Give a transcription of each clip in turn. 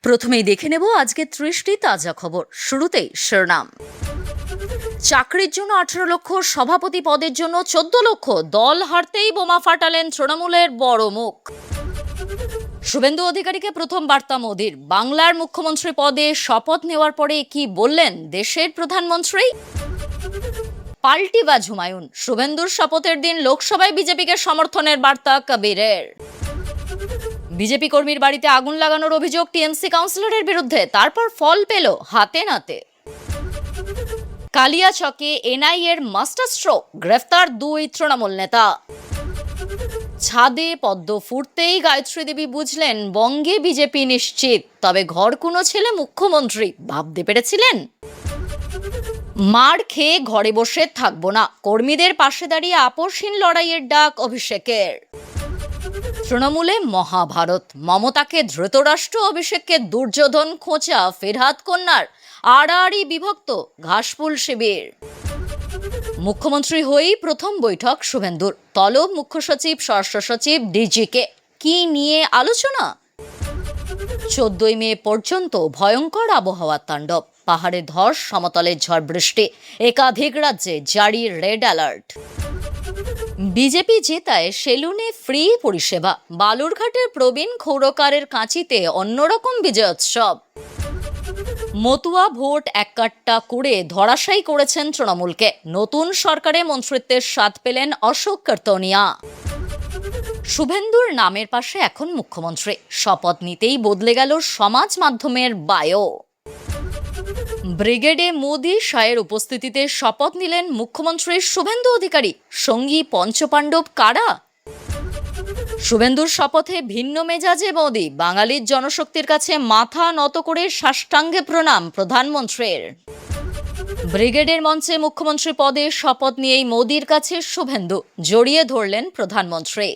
প্রথমেই দেখে নেব আজকে 30টি তাজা খবর। শুরুতেই শিরোনাম। চাকরির জন্য 18 লক্ষ, সভাপতি পদের জন্য 14 লক্ষ, দল হারতেই বোমা ফাটালেন তৃণমূলের বড় মুখ। শুভেন্দু অধিকারীকে প্রথম বার্তা মোদির। বাংলার মুখ্যমন্ত্রী পদে শপথ নেওয়ার পরে কি বললেন দেশের প্রধানমন্ত্রী? পাল্টিবাজ হুমায়ুন। শুভেন্দুর শপথের দিন লোকসভায় বিজেপিকে সমর্থনের বার্তা কবিরের। বিজেপি কর্মীর বাড়িতে আগুন লাগানোর অভিযোগ টিএমসি কাউন্সিলরের বিরুদ্ধে, তারপর ফল পেল হাতে নাতে। কালিয়াচকে এনআইএর মাস্টার স্ট্রোক, গ্রেফতার 2 তৃণমূল নেতা। ছাদে পদ্ম ফুটতেই গায়ত্রী দেবী বুঝলেন বঙ্গে বিজেপি নিশ্চিত, তবে ঘর কোনো ছেলে মুখ্যমন্ত্রী ভাবতে পেরেছিলেন? মার খেয়ে ঘরে বসে থাকবো না, কর্মীদের পাশে দাঁড়িয়ে আপোষহীন লড়াইয়ের ডাক অভিষেকের। তৃণমূলে মহাভারত, মমতাকে ধৃতরাষ্ট্র, অভিষেককে দুর্যোধন খোঁচা, ফিরহাদ কন্যার আড়াআড়ি বিভক্ত ঘাসফুল শিবির। মুখ্যমন্ত্রী হয়েই প্রথম বৈঠক শুভেন্দুর, তলব মুখ্য সচিব, স্বরাষ্ট্র সচিব, ডিজিকে। কি নিয়ে আলোচনা? 14 মে পর্যন্ত ভয়ঙ্কর আবহাওয়ার তাণ্ডব, পাহাড়ে ধস, সমতলে ঝড় বৃষ্টি, একাধিক রাজ্যে জারি রেড অ্যালার্ট। বিজেপি জেতায় সেলুনে ফ্রি পরিষেবা, বালুরঘাটের প্রবীণ ক্ষৌরকারের কাঁচিতে অন্যরকম বিজয়োৎসব। মতুয়া ভোট এককাট্টা করে ধরাশায়ী করেছেন তৃণমূলকে, নতুন সরকারে মন্ত্রিত্বের স্বাদ পেলেন অশোক কর্তনিয়া। শুভেন্দুর নামের পাশে এখন মুখ্যমন্ত্রী, শপথ নিতেই বদলে গেল সমাজ মাধ্যমের বায়ো। ব্রিগেডে মোদি শাহের উপস্থিতিতে শপথ নিলেন মুখ্যমন্ত্রী শুভেন্দু অধিকারী, সঙ্গী পঞ্চপাণ্ডব কারা? শুভেন্দুর শপথে ভিন্ন মেজাজে মোদি, বাঙালির জনশক্তির কাছে মাথা নত করে সাষ্টাঙ্গে প্রণাম প্রধানমন্ত্রীর। ব্রিগেডের মঞ্চে মুখ্যমন্ত্রী পদে শপথ নিয়েই মোদির কাছে শুভেন্দু, জড়িয়ে ধরলেন প্রধানমন্ত্রী।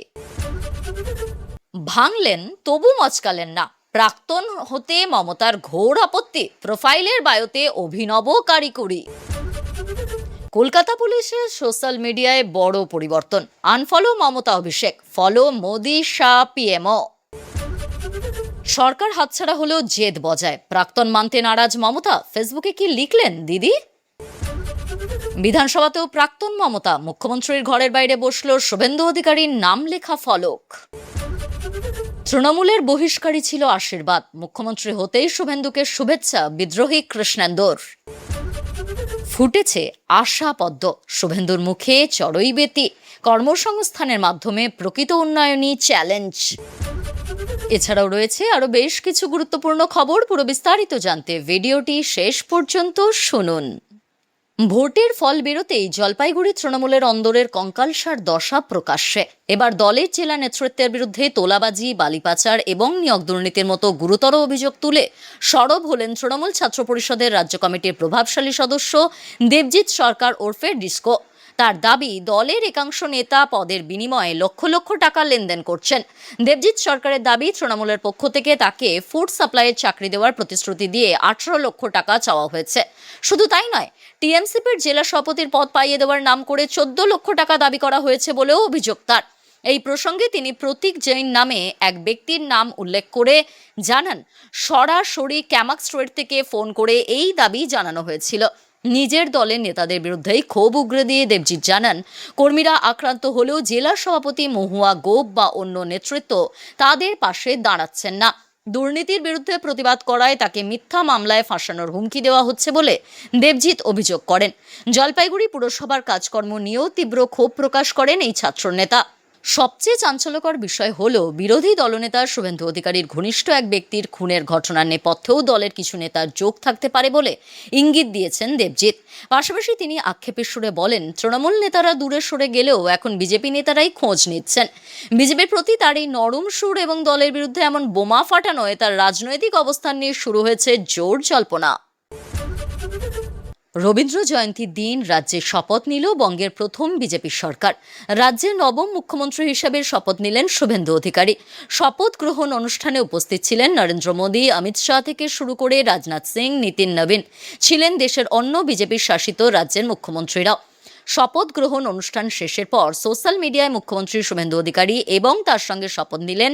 ভাঙলেন তবু মচকালেন না, প্রাক্তন হতে মমতার ঘোর আপত্তি, প্রোফাইলের বায়োতে অভিনব কারিকুরি। কলকাতা পুলিশের সোশ্যাল মিডিয়ায় বড় পরিবর্তন, আনফলো মমতা অভিষেক, ফলো মোদি শাহ পিএমও। সরকার হাতছাড়া হলেও জেদ বজায়, প্রাক্তন মানতে নারাজ মমতা, ফেসবুকে কি লিখলেন দিদি? বিধানসভাতেও প্রাক্তন মমতা, মুখ্যমন্ত্রীর ঘরের বাইরে বসল শুভেন্দু অধিকারীর নাম লেখা ফলক। তৃণমূলের বহিষ্কারী ছিল আশীর্বাদ, মুখ্যমন্ত্রী হতেই শুভেন্দুকে শুভেচ্ছা বিদ্রোহী কৃষ্ণেন্দুর। ফুটেছে আশা পদ্ম, শুভেন্দুর মুখে চড়ই বেতি, কর্মসংস্থানের মাধ্যমে প্রকৃত উন্নয়নী চ্যালেঞ্জ। এছাড়াও রয়েছে আরো বেশ কিছু গুরুত্বপূর্ণ খবর, পুরো বিস্তারিত জানতে ভিডিওটি শেষ পর্যন্ত শুনুন। ভোটের ফল বেরোতেই জলপাইগুড়ি তৃণমূলের অন্দরের কঙ্কালসার দশা প্রকাশ্যে। এবার দলের জেলা নেতৃত্বের বিরুদ্ধে তোলাবাজি, বালিপাচার এবং নিয়োগ দুর্নীতির মতো গুরুতর অভিযোগ তুলে সরব হলেন তৃণমূল ছাত্র পরিষদের রাজ্য কমিটির প্রভাবশালী সদস্য দেবজিৎ সরকার ওরফে ডিস্কো। তার দাবি, দলের একাংশ নেতা পদের বিনিময়ে লক্ষ লক্ষ টাকা লেনদেন করছেন। দেবজিৎ সরকারের দাবি, তৃণমূলের পক্ষ থেকে তাকে ফুড সাপ্লাইয়ের চাকরি দেওয়ার প্রতিশ্রুতি দিয়ে 18 লক্ষ টাকা চাওয়া হয়েছে। শুধু তাই নয়, টিএমসিপির জেলা সভাপতির পদ পাইয়ে দেওয়ার নাম করে 14 লক্ষ টাকা দাবি করা হয়েছে বলেও অভিযোগ তার। এই প্রসঙ্গে তিনি প্রতীক জৈন নামে এক ব্যক্তির নাম উল্লেখ করে জানান, সরাসরি ক্যামাক স্ট্রিট থেকে ফোন করে এই দাবি জানানো হয়েছিল। নিজের দলের নেতাদের বিরুদ্ধেই ক্ষোভ উগরে দিয়ে দেবজিৎ জানান, কর্মীরা আক্রান্ত হলেও জেলা সভাপতি মহুয়া গোপ বা অন্য নেতৃত্ব তাদের পাশে দাঁড়াচ্ছেন না। দুর্নীতির বিরুদ্ধে প্রতিবাদ করায় তাকে মিথ্যা মামলায় ফাঁসানোর হুমকি দেওয়া হচ্ছে বলে দেবজিৎ অভিযোগ করেন। জলপাইগুড়ি পুরসভার কাজকর্ম নিয়েও তীব্র ক্ষোভ প্রকাশ করেন এই ছাত্রনেতা। সবচেয়ে চাঞ্চল্যকর বিষয় হলো, বিরোধী দলনেতা শুভেন্দু অধিকারীর ঘনিষ্ঠ এক ব্যক্তির খুনের ঘটনার নেপথ্যেও দলের কিছু নেতার যোগ থাকতে পারে বলে ইঙ্গিত দিয়েছেন দেবজিৎ। পাশাপাশি তিনি আক্ষেপের সুরে বলেন, তৃণমূল নেতারা দূরে সরে গেলেও এখন বিজেপি নেতারাই খোঁজ নিচ্ছেন। বিজেপির প্রতি তার এই নরম সুর এবং দলের বিরুদ্ধে এমন বোমা ফাটানোয় তার রাজনৈতিক অবস্থান নিয়ে শুরু হয়েছে জোর জল্পনা। রবীন্দ্র জয়ন্তীর দিন রাজ্যে শপথ নিল বঙ্গের প্রথম বিজেপি সরকার। রাজ্যের নবম মুখ্যমন্ত্রী হিসেবে শপথ নিলেন শুভেন্দু অধিকারী। শপথ গ্রহণ অনুষ্ঠানে উপস্থিত ছিলেন নরেন্দ্র মোদী, অমিত শাহ থেকে শুরু করে রাজনাথ সিং, নীতিন নবীন, ছিলেন দেশের অন্য বিজেপির শাসিত রাজ্যের মুখ্যমন্ত্রীরাও। শপথ গ্রহণ অনুষ্ঠান শেষের পর সোশ্যাল মিডিয়ায় মুখ্যমন্ত্রী শুভেন্দু অধিকারী এবং তার সঙ্গে শপথ নিলেন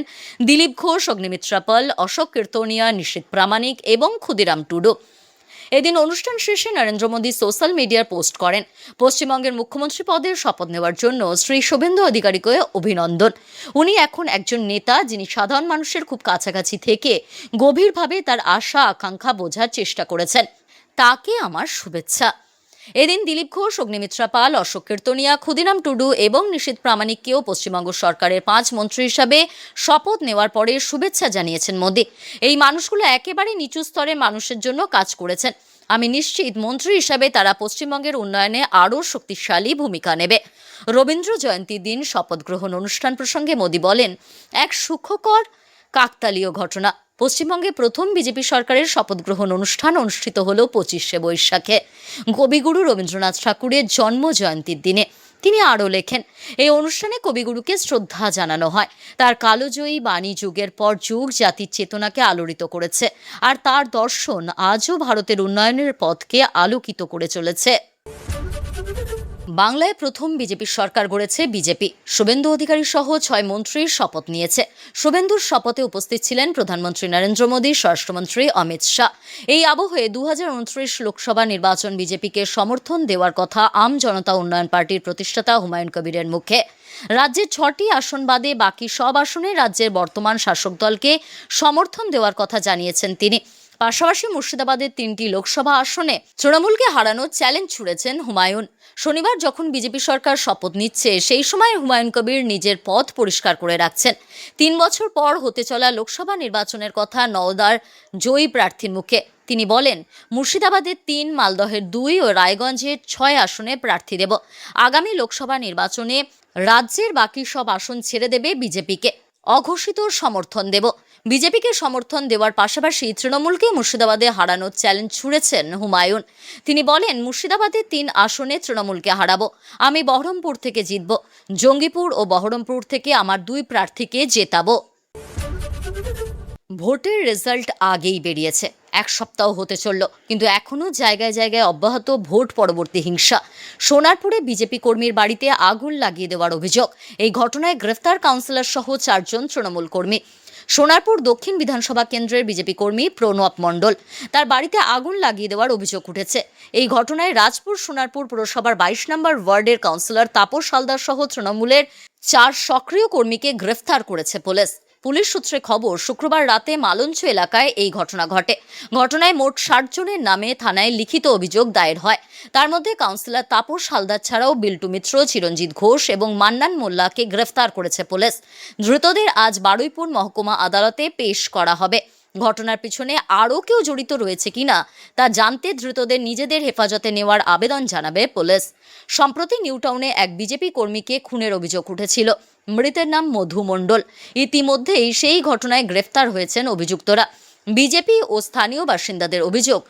দিলীপ ঘোষ, অগ্নিমিত্রা পাল, অশোক কীর্তনিয়া, নিশীথ প্রামাণিক এবং ক্ষুদিরাম টুডু। এদিন অনুষ্ঠান শেষে নরেন্দ্র মোদী সোশ্যাল মিডিয়ায় পোস্ট করেন, পশ্চিমবঙ্গের মুখ্যমন্ত্রী পদের শপথ নেওয়ার জন্য শ্রী শুভেন্দু অধিকারীকে অভিনন্দন। উনি এখন একজন নেতা যিনি সাধারণ মানুষের খুব কাছাকাছি থেকে গভীরভাবে তার আশা আকাঙ্ক্ষা বোঝার চেষ্টা করেছেন। তাকে আমার শুভেচ্ছা। এদিন দিলীপ ঘোষ, অগ্নিমিত্রা পাল, অশোক কীর্তনিয়া, ক্ষুদিরাম টুডু এবং নিশীথ প্রামাণিককেও পশ্চিমবঙ্গ সরকারের 5 মন্ত্রী হিসাবে শপথ নেওয়ার পরে শুভেচ্ছা জানিয়েছেন মোদী। এই মানুষগুলো একেবারে নিচু স্তরের মানুষের জন্য কাজ করেছেন। আমি নিশ্চিত মন্ত্রী হিসাবে তারা পশ্চিমবঙ্গের উন্নয়নে আরও শক্তিশালী ভূমিকা নেবে। রবীন্দ্র জয়ন্তীর দিন শপথ গ্রহণ অনুষ্ঠান প্রসঙ্গে মোদী বলেন, এক সুখকর কাকতালীয় ঘটনা। পশ্চিমবঙ্গে প্রথম বিজেপি সরকারের শপথ গ্রহণ অনুষ্ঠান অনুষ্ঠিত হলো 25শে বৈশাখে, কবিগুরু রবীন্দ্রনাথ ঠাকুরের জন্ম জয়ন্তীর দিনে। তিনি আরও লেখেন, এই অনুষ্ঠানে কবিগুরুকে শ্রদ্ধা জানানো হয়। তার কালজয়ী বাণী যুগের পর যুগ জাতির চেতনাকে আলোড়িত করেছে, আর তার দর্শন আজও ভারতের উন্নয়নের পথকে আলোকিত করে চলেছে। বাংলায় প্রথম বিজেপি সরকার গড়েছে বিজেপি। শুভেন্দু অধিকারী সহ 6 মন্ত্রীর শপথ নিয়েছে। শুভেন্দুর শপথে উপস্থিত ছিলেন প্রধানমন্ত্রী নরেন্দ্র মোদী, স্বরাষ্ট্রমন্ত্রী অমিত শাহ। এই আবহে 2029 লোকসভা নির্বাচন বিজেপিকে সমর্থন দেওয়ার কথা আম জনতা উন্নয়ন পার্টির প্রতিষ্ঠাতা হুমায়ুন কবিরের মুখে। রাজ্যের 6টি আসন বাদে বাকি সব আসনে রাজ্যের বর্তমান শাসক দলকে সমর্থন দেওয়ার কথা জানিয়েছেন তিনি। পাশাপাশি মুর্শিদাবাদের 3টি লোকসভা আসনে তৃণমূলকে হারানোর চ্যালেঞ্জ ছুড়েছেন হুমায়ুন। শনিবার যখন বিজেপি সরকার শপথ নিচ্ছে, সেই সময় হুমায়ুন কবির নিজের পথ পরিষ্কার করে রাখছেন। 3 বছর পর হতে চলা লোকসভা নির্বাচনের কথা নওদার জয়ী প্রার্থীর মুখে। তিনি বলেন, মুর্শিদাবাদের 3, মালদহের 2 ও রায়গঞ্জের 6 আসনে প্রার্থী দেব। আগামী লোকসভা নির্বাচনে রাজ্যের বাকি সব আসন ছেড়ে দেবে বিজেপিকে। অঘোষিত সমর্থন দেব। বিজেপিকে সমর্থন দেওয়ার পাশাপাশি তৃণমূলকে মুর্শিদাবাদে হারানোর চ্যালেঞ্জ ছুড়েছেন হুমায়ুন। তিনি বলেন, মুর্শিদাবাদের 3 আসনে তৃণমূলকে হারাবো। আমি বহরমপুর থেকে জিতব। জঙ্গিপুর ও বহরমপুর থেকে আমার 2 প্রার্থীকে জেতাবো। ভোটের রেজাল্ট আগেই বেরিয়েছে, 1 সপ্তাহ হতে চলল, কিন্তু এখনও জায়গায় জায়গায় অব্যাহত ভোট পরবর্তী হিংসা। সোনারপুরে বিজেপি কর্মীর বাড়িতে আগুন লাগিয়ে দেওয়ার অভিযোগ। এই ঘটনায় গ্রেফতার কাউন্সিলর সহ 4 জন তৃণমূল কর্মী। সোনারপুর দক্ষিণ বিধানসভা কেন্দ্রের বিজেপি কর্মী প্রণব মণ্ডল, তার বাড়িতে আগুন লাগিয়ে দেওয়ার অভিযোগ উঠেছে। এই ঘটনায় রাজপুর সোনারপুর পুরসভার 22 নম্বর ওয়ার্ডের কাউন্সিলর তাপস হালদার সহ তৃণমূলের 4 সক্রিয় কর্মীকে গ্রেফতার করেছে পুলিশ। পুলিশ সূত্রে খবর, শুক্রবার রাতে মালঞ্চ এলাকায় এই ঘটনা ঘটে। ঘটনায় মোট 60 জনের নামে থানায় লিখিত অভিযোগ দায়ের হয়। তার মধ্যে কাউন্সিলর তাপস হালদার ছাড়াও বিল্টু মিত্র, চিরঞ্জিত ঘোষ এবং মান্নান মোল্লাকে গ্রেফতার করেছে পুলিশ। ধৃতদের আজ বারুইপুর মহকুমা আদালতে পেশ করা হবে। ঘটনার পিছনে আরও কেউ জড়িত রয়েছে কিনা তা জানতে ধৃতদের নিজেদের হেফাজতে নেওয়ার আবেদন জানাবে পুলিশ। সম্প্রতি নিউটাউনে এক বিজেপি কর্মীকে খুনের অভিযোগ উঠেছিল। মৃতের নাম মধু মণ্ডল। ইতিমধ্যেই সেই ঘটনায় গ্রেফতার হয়েছেন অভিযুক্তরা। বিজেপি ও স্থানীয় বাসিন্দাদের অভিযোগ,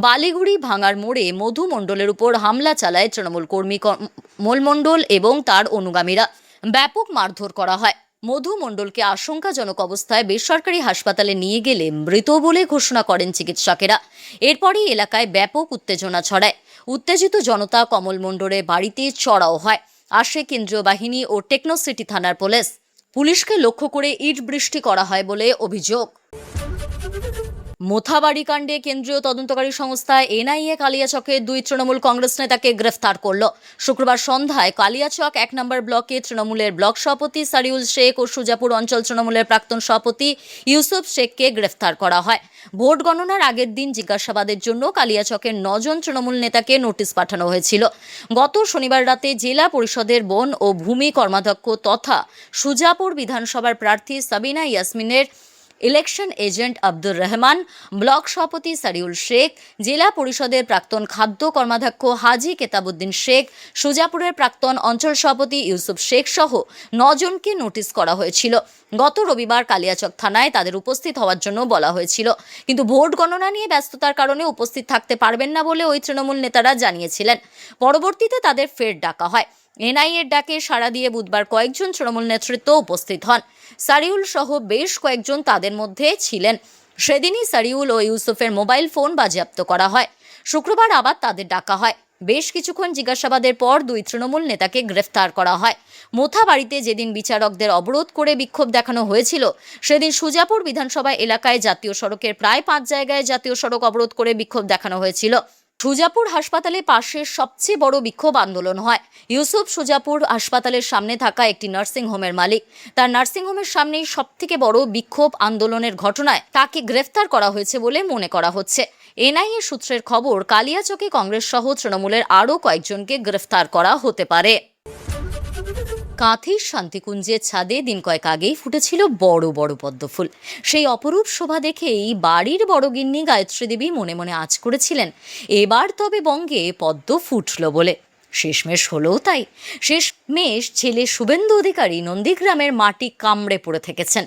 বালিগুড়ি ভাঙার মোড়ে মধু মণ্ডলের উপর হামলা চালায় তৃণমূল কর্মী কমল মণ্ডল এবং তার অনুগামীরা। ব্যাপক মারধর করা হয়। মধু মণ্ডলকে আশঙ্কাজনক অবস্থায় বেসরকারি হাসপাতালে নিয়ে গেলে মৃত বলে ঘোষণা করেন চিকিৎসকেরা। এরপরই এলাকায় ব্যাপক উত্তেজনা ছড়ায়। উত্তেজিত জনতা কমল মণ্ডলের বাড়িতে চড়াও হয়। আসে কেন্দ্রীয় বাহিনী ও টেকনোসিটি থানার পুলিশ। পুলিশকে লক্ষ্য করে ইট বৃষ্টি করা হয় বলে অভিযোগ। মোথাবাড়ি কাণ্ডে কেন্দ্রীয় তদন্তকারী সংস্থা এনআইএ কালিয়াচকের 2 তৃণমূল কংগ্রেস নেতাকে গ্রেফতার করল। শুক্রবার সন্ধ্যায় কালিয়াচক 1 নম্বর ব্লকে তৃণমূলের ব্লক সভাপতি সারিউল শেখ ও সুজাপুর অঞ্চল তৃণমূলের প্রাক্তন সভাপতি ইউসুফ শেখকে গ্রেফতার করা হয়। ভোট গণনার আগের দিন জিজ্ঞাসাবাদের জন্য কালিয়াচকের 9 জন তৃণমূল নেতাকে নোটিশ পাঠানো হয়েছিল। গত শনিবার রাতে জেলা পরিষদের বন ও ভূমি কর্মাধ্যক্ষ তথা সুজাপুর বিধানসভার প্রার্থী সাবিনা ইয়াসমিনের election agent Abdur Rahman, block সভাপতি সারিউল শেখ, জেলা পরিষদের প্রাক্তন খাদ্য কর্মাধ্যক্ষ হাজি কেতাবুদ্দিন শেখ, সুজাপুরের প্রাক্তন অঞ্চল সভাপতি ইউসুফ শেখ সহ 9 জনকে নোটিশ করা হয়েছিল। গত রবিবার কালিয়াচক থানায় তাদের উপস্থিত হওয়ার জন্য বলা হয়েছিল, কিন্তু ভোট গণনা নিয়ে ব্যস্ততার কারণে উপস্থিত থাকতে পারবেন না বলে ওই তৃণমূল নেতারা জানিয়েছিলেন। পরবর্তীতে তাদের ফের ডাকা হয়। এনআইএর ডাকে সাড়া দিয়ে বুধবার কয়েকজন তৃণমূল নেতৃত্ব উপস্থিত হন। সারিউল সহ বেশ কয়েকজন তাদের মধ্যে ছিলেন। সেদিনই সারিউল ও ইউসুফের মোবাইল ফোন বাজেয়াপ্ত করা হয়। শুক্রবার আবার তাদের ডাকা হয়। বেশ কিছুক্ষণ জিজ্ঞাসাবাদের পর 2 তৃণমূল নেতাকে গ্রেফতার করা হয়। মোথাবাড়িতে যেদিন বিচারকদের অবরোধ করে বিক্ষোভ দেখানো হয়েছিল, সেদিন সুজাপুর বিধানসভা এলাকায় জাতীয় সড়কের প্রায় 5 জায়গায় জাতীয় সড়ক অবরোধ করে বিক্ষোভ দেখানো হয়েছিল। সুজাপুর হাসপাতালে পাশের সবচেয়ে বড় বিক্ষোভ আন্দোলন হয়। ইউসুফ সুজাপুর হাসপাতালের সামনে থাকা একটি নার্সিং হোমের মালিক। তার নার্সিং হোমের সামনেই সবথেকে বড় বিক্ষোভ আন্দোলনের ঘটনায় তাকে গ্রেফতার করা হয়েছে বলে মনে করা হচ্ছে। এনআইএ সূত্রের খবর, কালিয়াচকে কংগ্রেস সহ তৃণমূলের আরও কয়েকজনকে গ্রেফতার করা হতে পারে। কাঁথির শান্তিকুঞ্জের ছাদে দিন কয়েক আগেই ফুটেছিল বড় বড় পদ্মফুল। সেই অপরূপ শোভা দেখেই বাড়ির বড়গিন্নি গায়ত্রী দেবী মনে মনে আঁচ করেছিলেন, এবার তবে বঙ্গে পদ্ম ফুটল বলে। শেষমেশ হলেও তাই। শেষমেশ ছেলে শুভেন্দু অধিকারী নন্দীগ্রামের মাটি কামড়ে পড়ে থেকেছেন।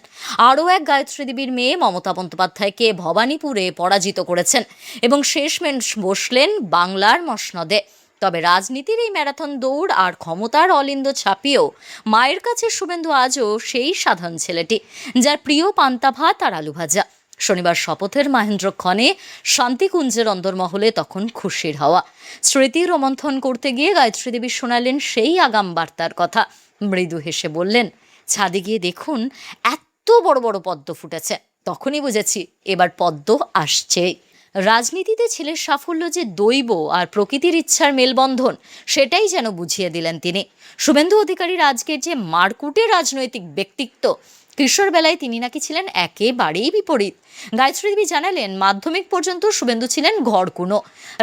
আরও এক গায়ত্রী দেবীর মেয়ে মমতা বন্দ্যোপাধ্যায়কে ভবানীপুরে পরাজিত করেছেন এবং শেষমেশ বসলেন বাংলার মসনদে। তবে রাজনীতির এই ম্যারাথন দৌড় আর ক্ষমতার অলিন্দ ছাপিয়েও মায়ের কাছে শুভেন্দু আজও সেই সাধারণ ছেলেটি, যার প্রিয় পান্তা ভাত আর আলু ভাজা। শনিবার শপথের মহেন্দ্রক্ষণে শান্তিকুঞ্জের অন্দরমহলে তখন খুশির হাওয়া। স্মৃতি রোমন্থন করতে গিয়ে গায়ত্রী দেবী শোনালেন সেই আগাম বার্তার কথা। মৃদু হেসে বললেন, ছাদে গিয়ে দেখুন এত বড় বড় পদ্ম ফুটেছে। তখনই বুঝেছি এবার পদ্ম আসছে। রাজনীতিতে ছেলের সাফল্য যে দৈব আর প্রকৃতির ইচ্ছার মেলবন্ধন, সেটাই যেন বুঝিয়ে দিলেন তিনি। শুভেন্দু অধিকারীর আজকের যে মারকুটে রাজনৈতিক ব্যক্তিত্ব, কিশোর বেলায় তিনি নাকি ছিলেন একেবারেই বিপরীত। গায়ত্রী দেবী জানালেন, মাধ্যমিক পর্যন্ত শুভেন্দু ছিলেন ঘরকুনো।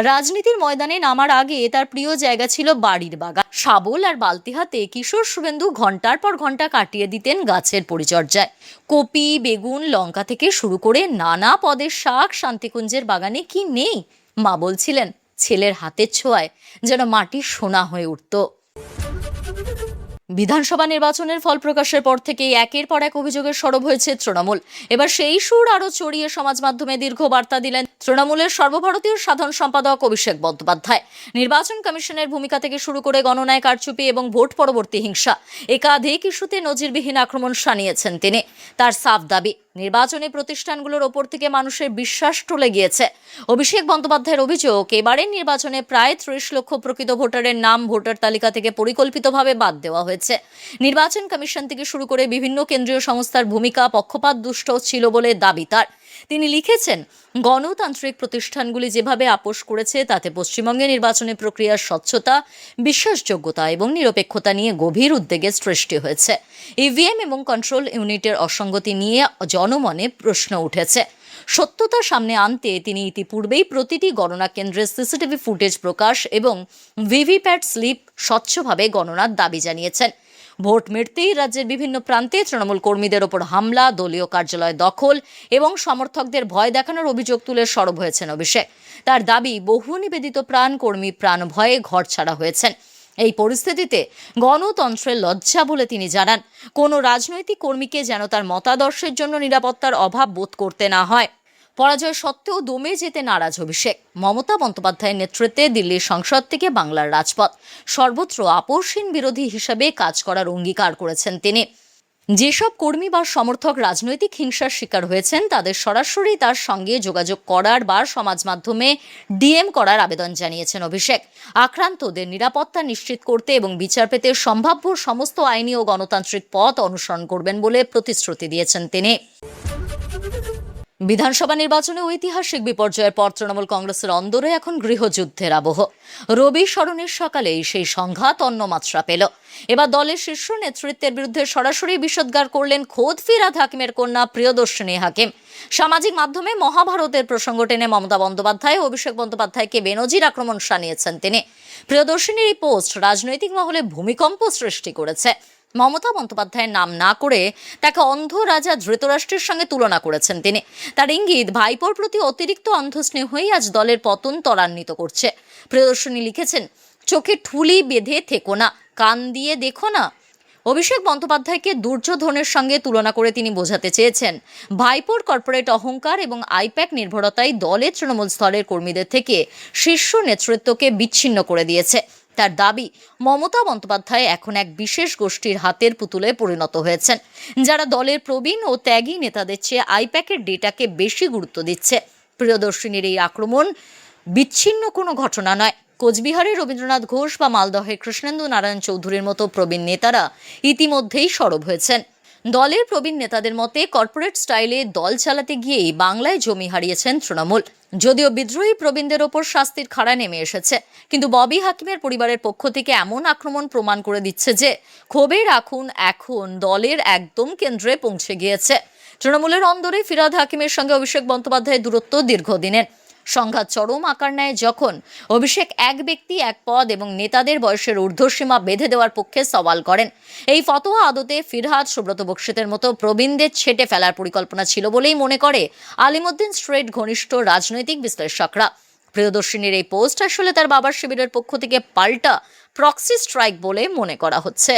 রাজনীতির ময়দানে নামার আগে তার প্রিয় জায়গা ছিল বাড়ির বাগান। শাবল আর বালতি হাতে কিশোর শুভেন্দু ঘন্টার পর ঘন্টা কাটিয়ে দিতেন গাছের পরিচর্যায়। কপি, বেগুন, লঙ্কা থেকে শুরু করে নানা পদের শাক শান্তিকুঞ্জের বাগানে কি নেই। মা বলছিলেন, ছেলের হাতের ছোঁয়ায় যেন মাটি সোনা হয়ে উঠত। বিধানসভা নির্বাচনের ফল প্রকাশের পর থেকেই একের পর এক অভিযোগের সরব হয়েছে তৃণমূল। এবার সেই সুর আরও চড়িয়ে সমাজ মাধ্যমে দীর্ঘ বার্তা দিলেন তৃণমূলের সর্বভারতীয় সাধারণ সম্পাদক অভিষেক বন্দ্যোপাধ্যায়। নির্বাচন কমিশনের ভূমিকা থেকে শুরু করে গণনায় কারচুপি এবং ভোট পরবর্তী হিংসা, একাধিক ইস্যুতে নজিরবিহীন আক্রমণ শানিয়েছেন তিনি। তার সাফ দাবি, নির্বাচনী প্রতিষ্ঠানগুলোর ওপর থেকে মানুষের বিশ্বাস টলে গিয়েছে। অভিষেক বন্দ্যোপাধ্যায়ের অভিযোগ, এবারের নির্বাচনে প্রায় 30 লক্ষ প্রকৃত ভোটারের নাম ভোটার তালিকা থেকে পরিকল্পিতভাবে বাদ দেওয়া হয়েছে। নির্বাচন কমিশন থেকে শুরু করে বিভিন্ন কেন্দ্রীয় সংস্থার ভূমিকা পক্ষপাত দুষ্ট ছিল বলে দাবি তার। তিনি লিখেছেন, গণতান্ত্রিক প্রতিষ্ঠানগুলি যেভাবে আপোষ করেছে তাতে পশ্চিমবঙ্গে নির্বাচনী প্রক্রিয়ার স্বচ্ছতা, বিশ্বাসযোগ্যতা এবং নিরপেক্ষতা নিয়ে গভীর উদ্বেগের সৃষ্টি হয়েছে। ইভিএম এবং কন্ট্রোল ইউনিটের অসঙ্গতি নিয়ে জনমনে প্রশ্ন উঠেছে। সত্যতা সামনে আনতে তিনি ইতিপূর্বেই প্রতিটি গণনা কেন্দ্রের সিসিটিভি ফুটেজ প্রকাশ এবং ভিভিপ্যাট স্লিপ স্বচ্ছভাবে গণনার দাবি জানিয়েছেন। ভোট মিটতেই রাজ্যের বিভিন্ন প্রান্তে তৃণমূল কর্মীদের ওপর হামলা, দলীয় কার্যালয় দখল এবং সমর্থকদের ভয় দেখানোর অভিযোগ তুলে সরব হয়েছেন অভিষেক। তার দাবি, বহু নিবেদিত প্রাণ কর্মী প্রাণ ভয়ে ঘর ছাড়া হয়েছেন। এই পরিস্থিতিতে গণতন্ত্রের লজ্জা বলে তিনি জানান, কোনো রাজনৈতিক কর্মীকে যেন তার মতাদর্শের জন্য নিরাপত্তার অভাব বোধ করতে না হয়। পরাজয় সত্ত্বেও দমে যেতে নারাজ অভিষেক। মমতা বন্দ্যোপাধ্যায়ের নেতৃত্বে দিল্লির সংসদ থেকে বাংলার রাজপথ, সর্বত্র আপোষহীন বিরোধী হিসেবে কাজ করার অঙ্গীকার করেছেন তিনি। যেসব কর্মী বা সমর্থক রাজনৈতিক হিংসার শিকার হয়েছেন, তাদের সরাসরি তার সঙ্গে যোগাযোগ করার বা সমাজ মাধ্যমে ডিএম করার আবেদন জানিয়েছেন অভিষেক। আক্রান্তদের নিরাপত্তা নিশ্চিত করতে এবং বিচার পেতে সম্ভাব্য সমস্ত আইনি ও গণতান্ত্রিক পথ অনুসরণ করবেন বলে প্রতিশ্রুতি দিয়েছেন তিনি। বিধানসভা নির্বাচনে ঐতিহাসিক বিপর্যয়ের পর তৃণমূল কংগ্রেসের অন্দরে এখন গৃহযুদ্ধের আবহ। রবি শরণের সকালেই সেই সংঘাত অন্য মাত্রা পেল। এবার দলের শীর্ষ নেতৃত্বের বিরুদ্ধে সরাসরি বিষোদ্গার করলেন খোদ ফিরহাদ হাকিমের কন্যা প্রিয়দর্শিনী হাকিম। সামাজিক মাধ্যমে মহাভারতের প্রসঙ্গ টেনে মমতা বন্দ্যোপাধ্যায় ও অভিষেক বন্দ্যোপাধ্যায়কে বেনজির আক্রমণ শানিয়েছেন তিনি। প্রিয়দর্শিনীর এই পোস্ট রাজনৈতিক মহলে ভূমিকম্প সৃষ্টি করেছে। মমতা বন্দ্যোপাধ্যায়ের নাম না করে তাকে অন্ধ রাজা ধৃতরাষ্ট্রের সঙ্গে তুলনা করেছেন তিনি। তার ইঙ্গিত, ভাইপোর প্রতি অতিরিক্ত অন্ধস্নেহই আজ দলের পতন ত্বরান্বিত করছে। প্রিয়দর্শিনী লিখেছেন, চোখে ঠুলি বেঁধে থেকো না, কান দিয়ে দেখো না। অভিষেক বন্দ্যোপাধ্যায়কে দুর্যোধনের সঙ্গে তুলনা করে তিনি বোঝাতে চেয়েছেন, ভাইপোর কর্পোরেট অহংকার এবং আইপ্যাক নির্ভরতাই দলের তৃণমূল স্তরের কর্মীদের থেকে শীর্ষ নেতৃত্বকে বিচ্ছিন্ন করে দিয়েছে। তার দাবি, মমতা বন্দ্যোপাধ্যায় এখন এক বিশেষ গোষ্ঠীর হাতের পুতুলে পরিণত হয়েছেন, যারা দলের প্রবীণ ও ত্যাগী নেতাদের চেয়ে আইপ্যাকের ডেটাকে বেশি গুরুত্ব দিচ্ছে। প্রিয়দর্শিনীর এই আক্রমণ বিচ্ছিন্ন কোনো ঘটনা নয়, কোচবিহারের রবীন্দ্রনাথ ঘোষ বা মালদহের কৃষ্ণেন্দু নারায়ণ চৌধুরীর মতো প্রবীণ নেতারা ইতিমধ্যেই সরব হয়েছেন। দলের প্রবীণ নেতাদের মতে কর্পোরেট স্টাইলে দল চালাতে গিয়েই বাংলায় জমি হারিয়েছেন তৃণমূল। যদিও বিদ্রোহী প্রবীণদের ওপর শাস্তির খাড়া নেমে এসেছে, কিন্তু ববি হাকিমের পরিবারের পক্ষ থেকে এমন আক্রমণ প্রমাণ করে দিচ্ছে যে ক্ষোভের আগুন এখন দলের একদম কেন্দ্রে পৌঁছে গিয়েছে। তৃণমূলের অন্দরে ফিরহাদ হাকিমের সঙ্গে অভিষেক বন্দ্যোপাধ্যায়ের দূরত্ব দীর্ঘদিনের। সংঘাত চরম আকার নেয় যখন অভিষেক এক ব্যক্তি এক পদ এবং নেতাদের বয়সের ঊর্ধ্বসীমা বেঁধে দেওয়ার পক্ষে সওয়াল করেন। এই ফতোয়া আদতে ফিরহাদ, সুব্রত বক্সিতের মতো প্রবীণদের ছেঁটে ফেলার পরিকল্পনা ছিল বলেই মনে করে আলিমুদ্দিন স্ট্রেট ঘনিষ্ঠ রাজনৈতিক বিশ্লেষকরা। প্রিয়দর্শিনীর এই পোস্ট আসলে তার বাবার শিবিরের পক্ষ থেকে পাল্টা প্রক্সি স্ট্রাইক বলে মনে করা হচ্ছে।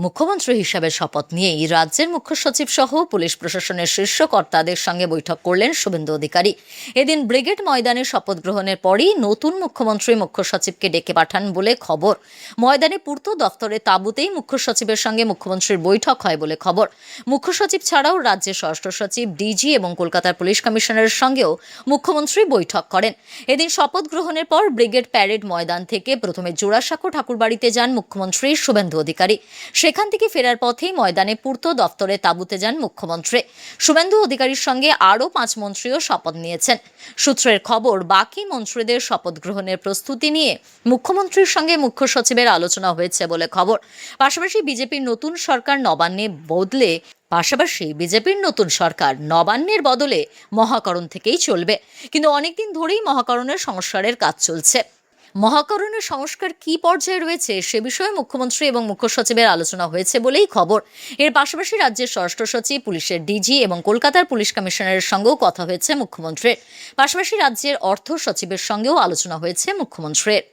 মুখ্যমন্ত্রী হিসাবে শপথ নিয়েই রাজ্যের মুখ্য সচিব সহ পুলিশ প্রশাসনের শীর্ষ কর্তাদের সঙ্গে বৈঠক করলেন শুভেন্দু অধিকারী। এদিন ব্রিগেড ময়দানে শপথ গ্রহণের পরই নতুন মুখ্যমন্ত্রী মুখ্য সচিবকে ডেকে পাঠান বলে খবর। ময়দানে পূর্ত দফতরের তাঁবুতেই মুখ্য সচিবের সঙ্গে মুখ্যমন্ত্রীর বৈঠক হয় বলে খবর। মুখ্য সচিব ছাড়াও রাজ্যের স্বরাষ্ট্র সচিব, ডিজি এবং কলকাতার পুলিশ কমিশনারের সঙ্গেও মুখ্যমন্ত্রী বৈঠক করেন। এদিন শপথ গ্রহণের পর ব্রিগেড প্যারেড ময়দান থেকে প্রথমে জোড়াসাঁকো ঠাকুরবাড়িতে যান মুখ্যমন্ত্রী শুভেন্দু অধিকারী। সেখান থেকে ফেরার পথেই ময়দানে পূর্ত দফতরে তাঁবুতে যান মুখ্যমন্ত্রী। শুভেন্দু অধিকারীর সঙ্গে আরও 5 মন্ত্রীও শপথ নিয়েছেন। সূত্রের খবর, বাকি মন্ত্রীদের শপথ গ্রহণের প্রস্তুতি নিয়ে মুখ্যমন্ত্রীর সঙ্গে মুখ্য সচিবের আলোচনা হয়েছে বলে খবর। পাশাপাশি বিজেপির নতুন সরকার নবান্নের বদলে মহাকরণ থেকেই চলবে। কিন্তু অনেকদিন ধরেই মহাকরণের সংস্কারের কাজ চলছে। মহাকরণের সংস্কার কি পর্যায়ে রয়েছে সে বিষয়ে মুখ্যমন্ত্রী এবং মুখ্য সচিবের আলোচনা হয়েছে বলেই খবর। এর পাশাপাশি রাজ্যের স্বরাষ্ট্র সচিব, পুলিশের ডিজি এবং কলকাতার পুলিশ কমিশনারের সঙ্গেও কথা হয়েছে মুখ্যমন্ত্রীর। পাশাপাশি রাজ্যের অর্থ সচিবের সঙ্গেও আলোচনা হয়েছে মুখ্যমন্ত্রীর।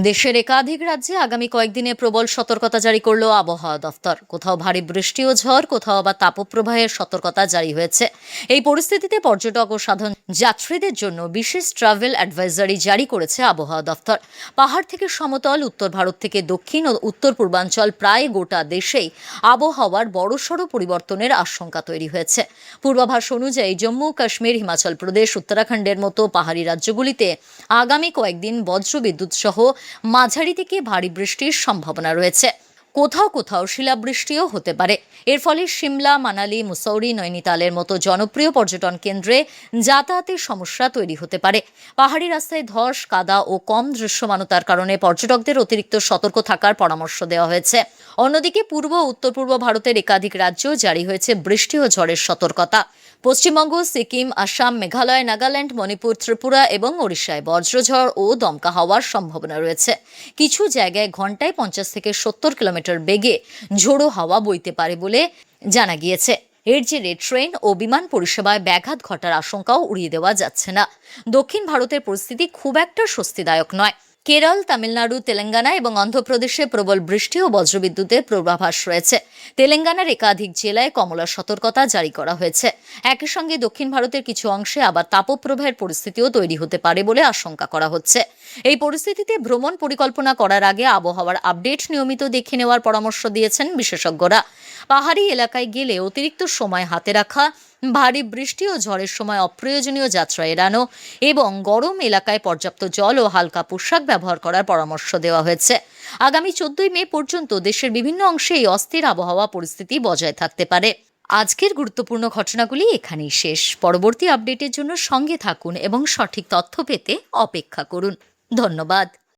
দেশের একাধিক রাজ্যে আগামী কয়েকদিনে প্রবল সতর্কতা জারি করল আবহাওয়া দফতর। কোথাও ভারী বৃষ্টি ও ঝড়, কোথাও আবার তাপপ্রবাহের সতর্কতা জারি হয়েছে। এই পরিস্থিতিতে পর্যটক ও সাধারণ যাত্রীদের জন্য বিশেষ ট্রাভেল অ্যাডভাইজারি জারি করেছে আবহাওয়া দফতর। পাহাড় থেকে সমতল, উত্তর ভারত থেকে দক্ষিণ ও উত্তর পূর্বাঞ্চল প্রায় গোটা দেশেই আবহাওয়ার বড়সড় পরিবর্তনের আশঙ্কা তৈরি হয়েছে। পূর্বাভাস অনুযায়ী জম্মু, কাশ্মীর, হিমাচল প্রদেশ, উত্তরাখণ্ডের মতো পাহাড়ি রাজ্যগুলিতে আগামী কয়েকদিন বজ্রবিদ্যুৎ সহ মাঝারি থেকে ভারী বৃষ্টির সম্ভাবনা রয়েছে। কোথাও কোথাও শিলাবৃষ্টিও হতে পারে। এর ফলে সিমলা, মানালি, মুসৌরি, নৈনিতালের মতো জনপ্রিয় পর্যটন কেন্দ্রে যাতায়াতের সমস্যা তৈরি হতে পারে। পাহাড়ি রাস্তায় ধস, কাদা ও কম দৃশ্যমানতার কারণে পর্যটকদের অতিরিক্ত সতর্ক থাকার পরামর্শ দেওয়া হয়েছে। অন্যদিকে পূর্ব ও উত্তর পূর্ব ভারতের একাধিক রাজ্যেও জারি হয়েছে বৃষ্টি ও ঝড়ের সতর্কতা। পশ্চিমবঙ্গ, সিকিম, আসাম, মেঘালয়, নাগাল্যান্ড, মণিপুর, ত্রিপুরা এবং ওড়িশায় বজ্রঝড় ও দমকা হওয়ার সম্ভাবনা রয়েছে। কিছু জায়গায় ঘন্টায় 50 থেকে 70 কিলোমিটার বেগে ঝোড়ো হাওয়া বইতে পারে বলে জানা গিয়েছে। এর জেরে ট্রেন ও বিমান পরিষেবায় ব্যাঘাত ঘটার আশঙ্কাও উড়িয়ে দেওয়া যাচ্ছে না। দক্ষিণ ভারতের পরিস্থিতি খুব একটা স্বস্তিদায়ক নয়। কেরল, তামিলনাড়ু, তেলেঙ্গানা এবং অন্ধ্রপ্রদেশে প্রবল বৃষ্টি ও বজ্রবিদ্যুতের পূর্বাভাস রয়েছে। তেলেঙ্গানার একাধিক জেলায় কমলা সতর্কতা জারি করা হয়েছে। একই সঙ্গে দক্ষিণ ভারতের কিছু অংশে আবার তাপপ্রবাহের পরিস্থিতিও তৈরি হতে পারে বলে আশঙ্কা করা হচ্ছে। এই পরিস্থিতিতে ভ্রমণ পরিকল্পনা করার আগে আবহাওয়ার আপডেট নিয়মিত দেখে নেওয়ার পরামর্শ দিয়েছেন বিশেষজ্ঞরা। পাহাড়ি এলাকায় গেলে অতিরিক্ত সময় হাতে রাখা, ভারী বৃষ্টি ও ঝড়ের সময় অপ্রয়োজনীয় যাত্রা এড়ানো এবং গরম এলাকায় পর্যাপ্ত জল ও হালকা পোশাক ব্যবহার করার পরামর্শ দেওয়া হয়েছে। আগামী 14 মে পর্যন্ত দেশের বিভিন্ন অংশে এই অস্থির আবহাওয়া পরিস্থিতি বজায় থাকতে পারে। আজকের গুরুত্বপূর্ণ ঘটনাগুলি এখানেই শেষ। পরবর্তী আপডেটের জন্য সঙ্গে থাকুন এবং সঠিক তথ্য পেতে অপেক্ষা করুন। ধন্যবাদ।